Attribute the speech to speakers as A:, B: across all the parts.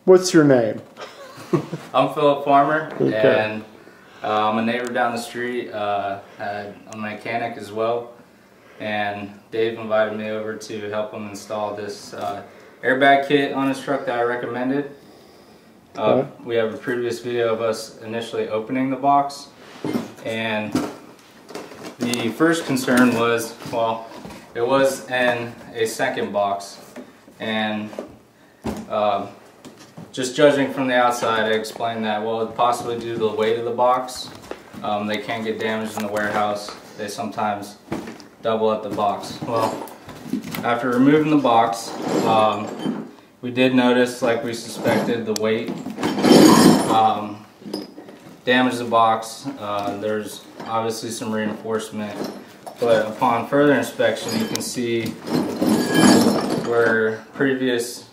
A: What's your name?
B: I'm Philip Farmer,
A: okay.
B: And I'm a neighbor down the street. I'm a mechanic as well, and Dave invited me over to help him install this airbag kit on his truck that I recommended. We have a previous video of us initially opening the box, and the first concern was, well, it was in a second box, and just judging from the outside, I explained that, well, possibly due to the weight of the box, they can get damaged in the warehouse. They sometimes double up the box. Well, after removing the box, we did notice, like we suspected, the weight damaged the box. There's obviously some reinforcement, but upon further inspection, you can see where previous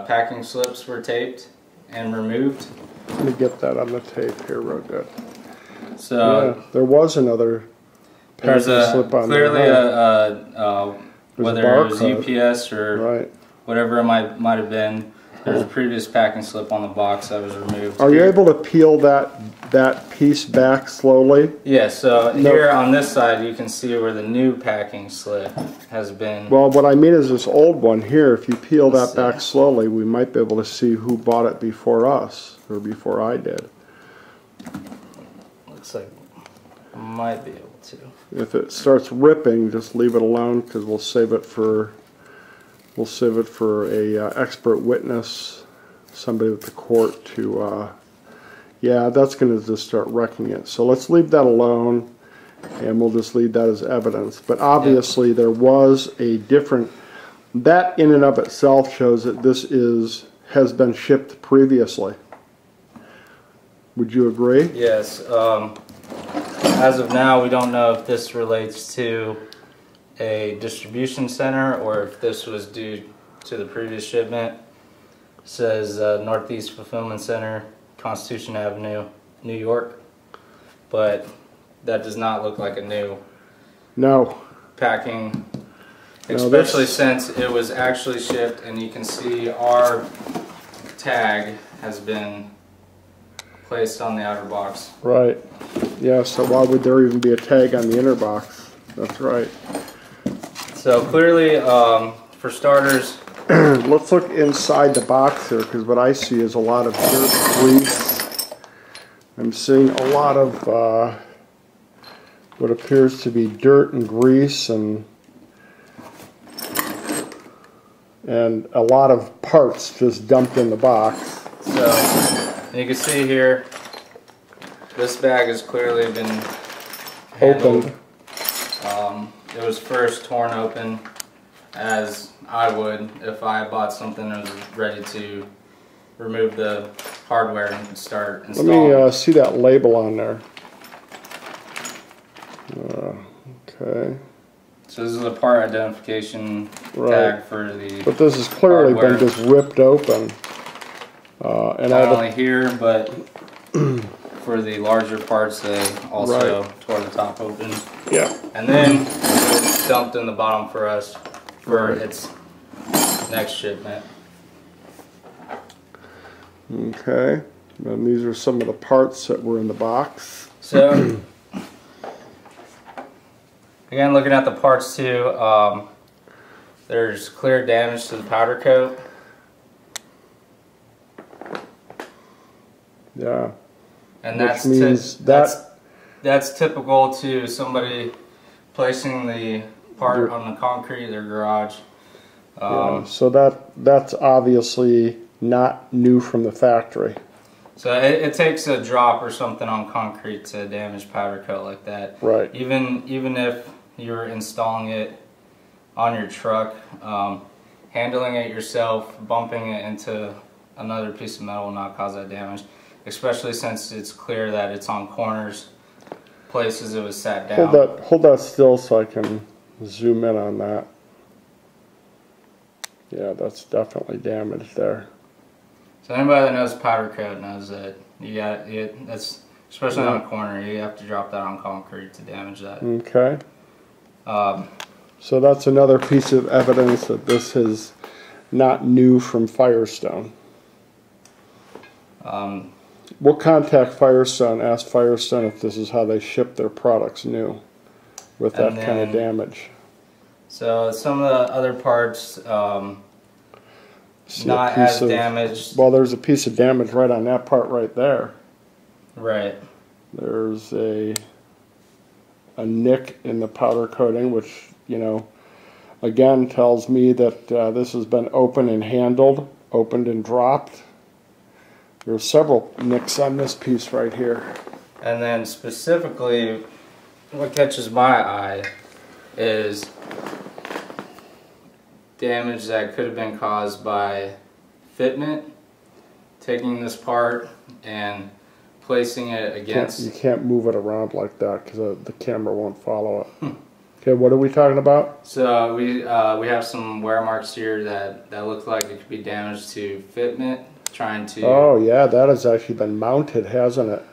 B: packing slips were taped and removed.
A: Let me get that on the tape here real good.
B: So
A: yeah, there was another packing slip on there.
B: Clearly whether it was UPS or whatever it might have been, there's a previous packing slip on the box that was removed.
A: Are you able to peel that piece back slowly?
B: Yeah, so here on this side you can see where the new packing slip has been.
A: Well, what I mean is this old one here, if you peel that back slowly, we might be able to see who bought it before us, or before I did.
B: Looks like I might be able to.
A: If it starts ripping, just leave it alone, because we'll save it for a expert witness, somebody with the court to, yeah, that's going to just start wrecking it. So let's leave that alone, and we'll just leave that as evidence. But obviously there was a different, that in and of itself shows that this has been shipped previously. Would you agree?
B: Yes. As of now, we don't know if this relates to a distribution center or if this was due to the previous shipment. It says Northeast Fulfillment Center, Constitution Avenue, New York, but that does not look like a new packing, especially since it was actually shipped, and you can see our tag has been placed on the outer box.
A: Right. Yeah, so why would there even be a tag on the inner box? That's right.
B: So clearly, for starters,
A: let's look inside the box here, because what I see is a lot of dirt, grease. I'm seeing a lot of what appears to be dirt and grease, and a lot of parts just dumped in the box.
B: So you can see here, this bag has clearly been handled.
A: Opened.
B: It was first torn open, as I would if I bought something and was ready to remove the hardware and start installing.
A: Let me see that label on there. Okay.
B: So this is a part identification tag for the
A: But this has clearly been just ripped open. And
B: not only here, but for the larger parts, they also tore the top open.
A: Yeah.
B: And then it's dumped in the bottom for us for its next shipment.
A: Okay. And these are some of the parts that were in the box.
B: So, again, looking at the parts too, there's clear damage to the powder coat.
A: Yeah.
B: And that's typical to somebody placing the part on the concrete of their garage.
A: Yeah, so that's obviously not new from the factory.
B: So it takes a drop or something on concrete to damage powder coat like that.
A: Right.
B: Even if you're installing it on your truck, handling it yourself, bumping it into another piece of metal will not cause that damage. Especially since it's clear that it's on corners, places it was sat down.
A: Hold that still so I can zoom in on that. Yeah, that's definitely damaged there.
B: So anybody that knows powder coat knows that that's especially on a corner, you have to drop that on concrete to damage that.
A: Okay. So that's another piece of evidence that this is not new from Firestone. We'll contact Firestone, ask Firestone if this is how they ship their products new with that kind of damage.
B: So some of the other parts, not as damaged.
A: Well, there's a piece of damage right on that part right there.
B: Right.
A: There's a nick in the powder coating, which, you know, again tells me that this has been opened and handled, opened and dropped. There's several nicks on this piece right here.
B: And then specifically, what catches my eye is damage that could have been caused by fitment, taking this part and placing it against.
A: You can't move it around like that because the camera won't follow it. Okay, what are we talking about?
B: So we have some wear marks here that look like it could be damage to fitment, trying to.
A: Oh yeah, that has actually been mounted, hasn't it?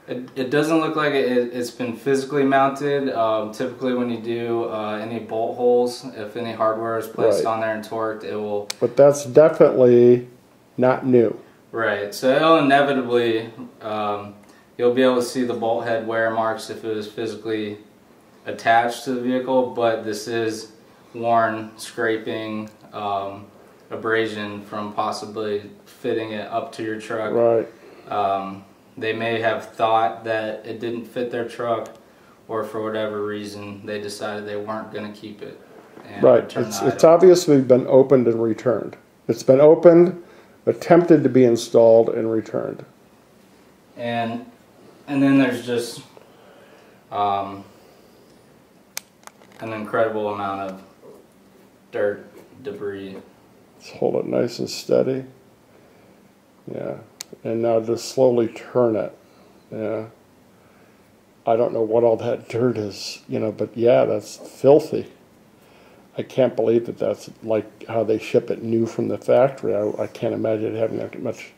B: It doesn't look like it's been physically mounted. Typically when you do any bolt holes, if any hardware is placed on there and torqued, it will...
A: But that's definitely not new.
B: Right, so it'll inevitably, you'll be able to see the bolt head wear marks if it was physically attached to the vehicle, but this is worn, scraping, abrasion from possibly fitting it up to your truck.
A: Right.
B: They may have thought that it didn't fit their truck, or for whatever reason they decided they weren't going to keep it. And
A: right. It's obviously been opened and returned. It's been opened, attempted to be installed, and returned.
B: And then there's just an incredible amount of dirt, debris.
A: Let's hold it nice and steady. Yeah. And now just slowly turn it. Yeah. I don't know what all that dirt is, you know, but yeah, that's filthy. I can't believe that that's like how they ship it new from the factory. I can't imagine it having that much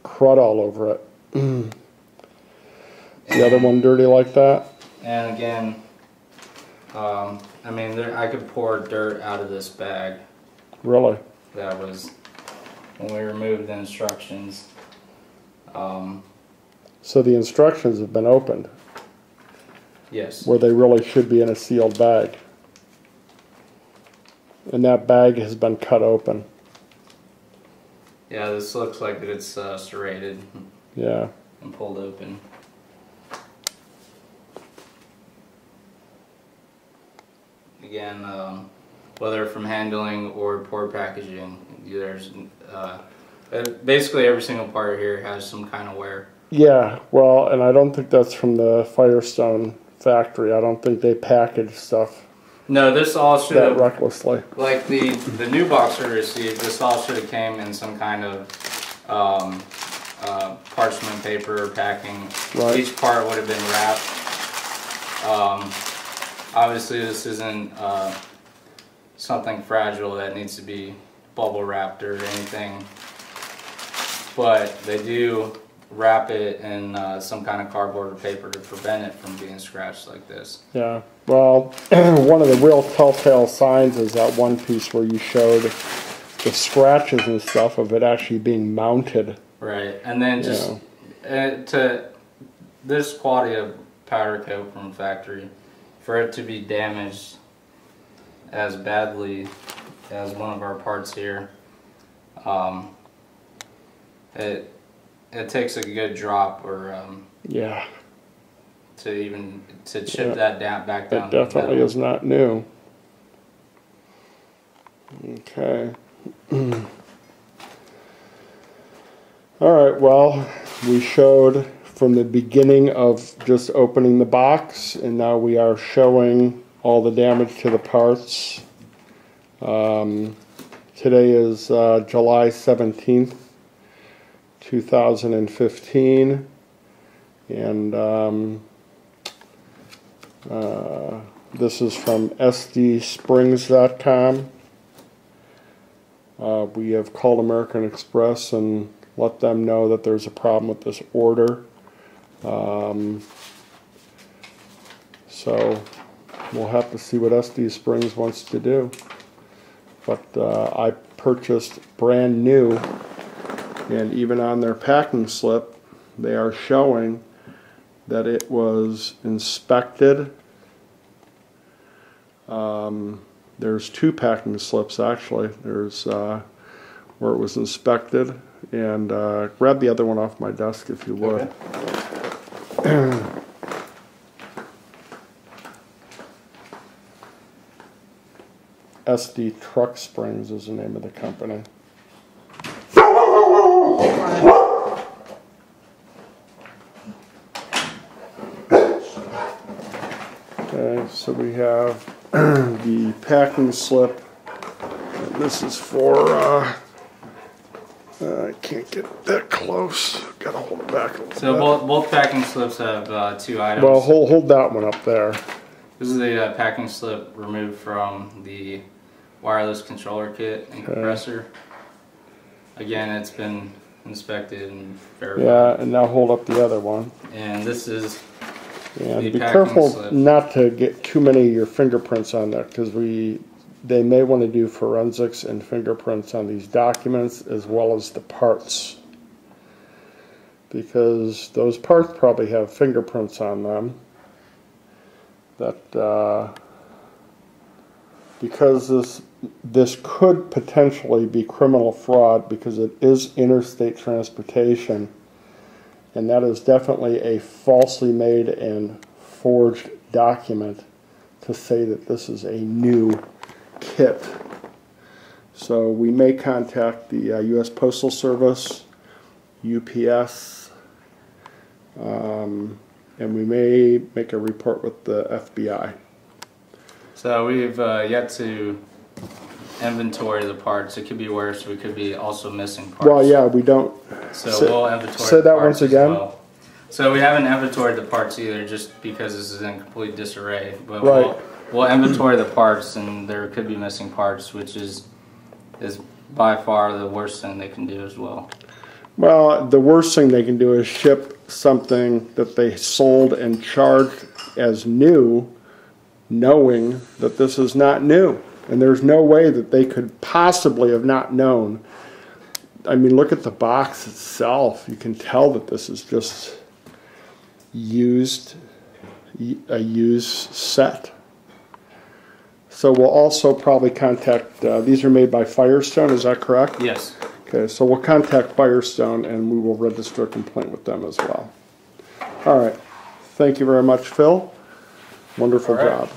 A: crud all over it. The other one dirty like that?
B: And again, I mean, I could pour dirt out of this bag.
A: Really?
B: That was when we removed the instructions.
A: So the instructions have been opened?
B: Yes.
A: Where they really should be in a sealed bag. And that bag has been cut open.
B: Yeah, this looks like it's serrated.
A: Yeah.
B: And pulled open. Again, whether from handling or poor packaging, there's basically every single part here has some kind of wear. Yeah,
A: well, and I don't think that's from the Firestone factory. I don't think they package stuff.
B: No, this all should have
A: recklessly.
B: Like the new box we received, this all should have came in some kind of parchment paper packing.
A: Right.
B: Each part would have been wrapped. Obviously, this isn't something fragile that needs to be bubble wrapped or anything, but they do wrap it in some kind of cardboard or paper to prevent it from being scratched like this.
A: Yeah, well, one of the real telltale signs is that one piece where you showed the scratches and stuff of it actually being mounted.
B: Right, and then just to this quality of powder coat from factory, for it to be damaged as badly as one of our parts here, it takes a good drop or to chip that back down.
A: It definitely is not new. Okay. All right, well, we showed from the beginning of just opening the box, and now we are showing all the damage to the parts. Today is July 17th, 2015, and this is from SDTruckSprings.com. We have called American Express and let them know that there's a problem with this order. So we'll have to see what SD Springs wants to do. But I purchased brand new And even on their packing slip, they are showing that it was inspected. There's 2 packing slips actually. There's where it was inspected, and grab the other one off my desk if you would. Okay. SDTruckSprings is the name of the company. Okay, so we have the packing slip. And this is for, I can't get that close. Gotta hold it back a little bit.
B: So both packing slips have 2 items.
A: Well, hold that one up there.
B: This is the packing slip removed from the wireless controller kit and compressor. Again, it's been inspected and verified.
A: Yeah, and now hold up the other one.
B: And this is
A: and
B: the
A: be
B: packing
A: careful
B: slip.
A: not to get too many of your fingerprints on there, because they may want to do forensics and fingerprints on these documents as well as the parts, because those parts probably have fingerprints on them that because this could potentially be criminal fraud, because it is interstate transportation, and that is definitely a falsely made and forged document to say that this is a new kit. So we may contact the U.S. Postal Service, UPS, and we may make a report with the FBI.
B: So we've yet to inventory the parts. It could be worse. We could be also missing parts.
A: Well, yeah, we don't.
B: So we'll inventory
A: say
B: the
A: that
B: parts
A: once
B: as
A: again.
B: well. So we haven't inventoried the parts either, just because this is in complete disarray. But
A: Right.
B: we'll inventory the parts, and there could be missing parts, which is by far the worst thing they can do as well.
A: Well, the worst thing they can do is ship something that they sold and charged as new, knowing that this is not new. And there's no way that they could possibly have not known. I mean, look at the box itself. You can tell that this is just a used set. So we'll also probably contact, these are made by Firestone, is that correct?
B: Yes.
A: Okay, so we'll contact Firestone and we will register a complaint with them as well. All right. Thank you very much, Phil. Wonderful job.